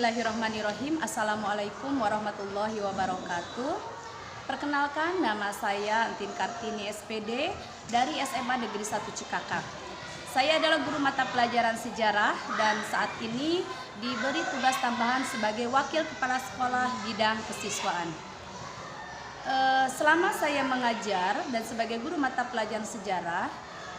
Bismillahirrahmanirrahim. Assalamualaikum warahmatullahi wabarakatuh. Perkenalkan, nama saya Entin Kartini SPD dari SMA Negeri 1 Cikakak. Saya adalah guru mata pelajaran sejarah dan saat ini diberi tugas tambahan sebagai wakil kepala sekolah bidang kesiswaan. Selama saya mengajar dan sebagai guru mata pelajaran sejarah,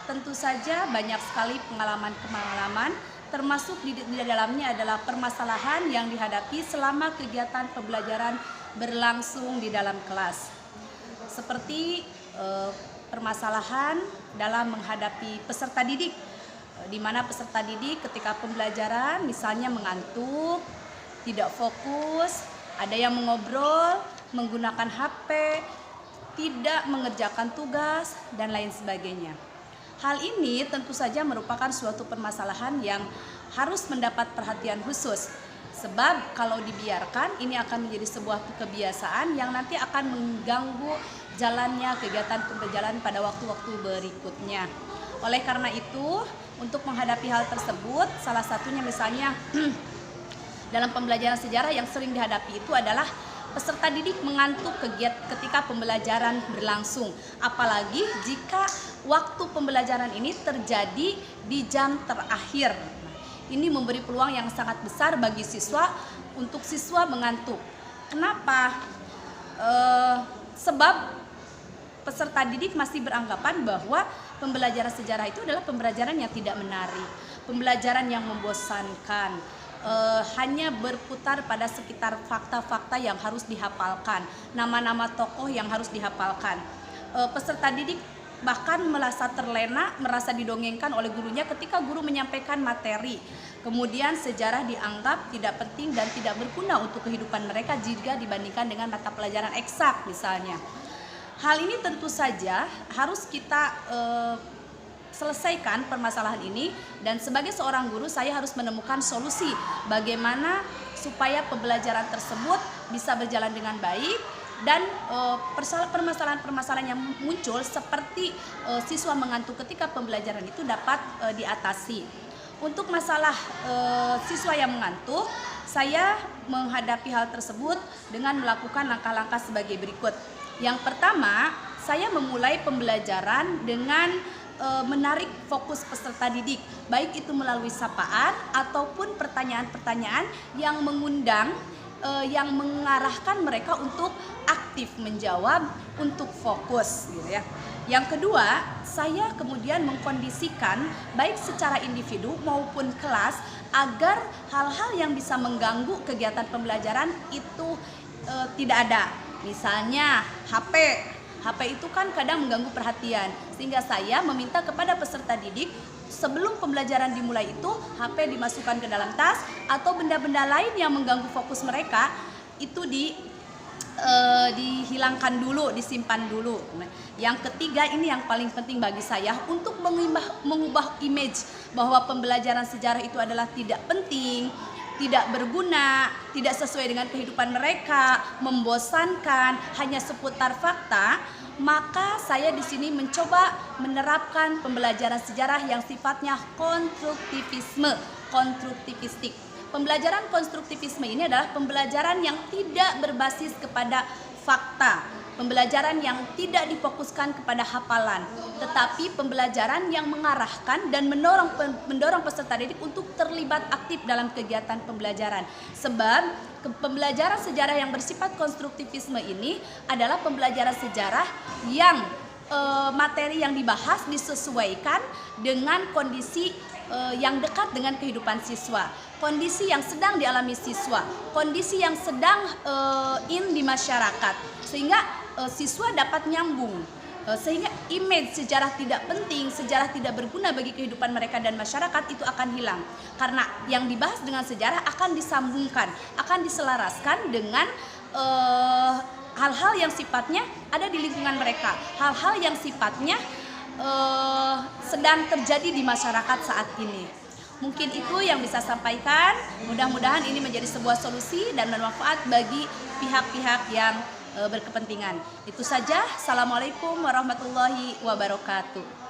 tentu saja banyak sekali pengalaman-pengalaman, termasuk di dalamnya adalah permasalahan yang dihadapi selama kegiatan pembelajaran berlangsung di dalam kelas. Seperti permasalahan dalam menghadapi peserta didik, di mana peserta didik ketika pembelajaran misalnya mengantuk, tidak fokus, ada yang mengobrol, menggunakan HP, tidak mengerjakan tugas, dan lain sebagainya. Hal ini tentu saja merupakan suatu permasalahan yang harus mendapat perhatian khusus. Sebab kalau dibiarkan ini akan menjadi sebuah kebiasaan yang nanti akan mengganggu jalannya kegiatan pembelajaran pada waktu-waktu berikutnya. Oleh karena itu, untuk menghadapi hal tersebut, salah satunya misalnya dalam pembelajaran sejarah yang sering dihadapi itu adalah peserta didik mengantuk ketika pembelajaran berlangsung. Apalagi jika waktu pembelajaran ini terjadi di jam terakhir. Ini memberi peluang yang sangat besar bagi siswa untuk siswa mengantuk. Kenapa? Sebab peserta didik masih beranggapan bahwa pembelajaran sejarah itu adalah pembelajaran yang tidak menarik, pembelajaran yang membosankan. Hanya berputar pada sekitar fakta-fakta yang harus dihafalkan, nama-nama tokoh yang harus dihafalkan. Peserta didik bahkan merasa terlena, merasa didongengkan oleh gurunya ketika guru menyampaikan materi. Kemudian sejarah dianggap tidak penting dan tidak berguna untuk kehidupan mereka jika dibandingkan dengan mata pelajaran eksak misalnya. Hal ini tentu saja harus kita selesaikan permasalahan ini, dan sebagai seorang guru saya harus menemukan solusi bagaimana supaya pembelajaran tersebut bisa berjalan dengan baik dan permasalahan-permasalahan yang muncul seperti siswa mengantuk ketika pembelajaran itu dapat diatasi. Untuk masalah siswa yang mengantuk, saya menghadapi hal tersebut dengan melakukan langkah-langkah sebagai berikut. Yang pertama, saya memulai pembelajaran dengan menarik fokus peserta didik, baik itu melalui sapaan ataupun pertanyaan-pertanyaan yang mengundang, yang mengarahkan mereka untuk aktif menjawab, untuk fokus gitu ya. Yang kedua, saya kemudian mengkondisikan baik secara individu maupun kelas agar hal-hal yang bisa mengganggu kegiatan pembelajaran itu tidak ada. Misalnya HP itu kan kadang mengganggu perhatian, sehingga saya meminta kepada peserta didik sebelum pembelajaran dimulai itu HP dimasukkan ke dalam tas atau benda-benda lain yang mengganggu fokus mereka itu dihilangkan dulu, disimpan dulu. Yang ketiga, ini yang paling penting bagi saya untuk mengubah image bahwa pembelajaran sejarah itu adalah tidak penting, tidak berguna, tidak sesuai dengan kehidupan mereka, membosankan, hanya seputar fakta. Maka saya di sini mencoba menerapkan pembelajaran sejarah yang sifatnya konstruktivistik. Pembelajaran konstruktivisme ini adalah pembelajaran yang tidak berbasis kepada fakta, pembelajaran yang tidak difokuskan kepada hafalan, tetapi pembelajaran yang mengarahkan dan mendorong peserta didik untuk terlibat aktif dalam kegiatan pembelajaran. Sebab pembelajaran sejarah yang bersifat konstruktivisme ini adalah pembelajaran sejarah yang materi yang dibahas disesuaikan dengan kondisi yang dekat dengan kehidupan siswa, kondisi yang sedang dialami siswa, kondisi yang sedang di masyarakat, sehingga siswa dapat nyambung, sehingga image sejarah tidak penting, sejarah tidak berguna bagi kehidupan mereka dan masyarakat itu akan hilang, karena yang dibahas dengan sejarah akan disambungkan, akan diselaraskan dengan hal-hal yang sifatnya ada di lingkungan mereka, hal-hal yang sifatnya sedang terjadi di masyarakat saat ini. Mungkin itu yang bisa sampaikan. Mudah-mudahan ini menjadi sebuah solusi dan bermanfaat bagi pihak-pihak yang berkepentingan. Itu saja. Assalamualaikum warahmatullahi wabarakatuh.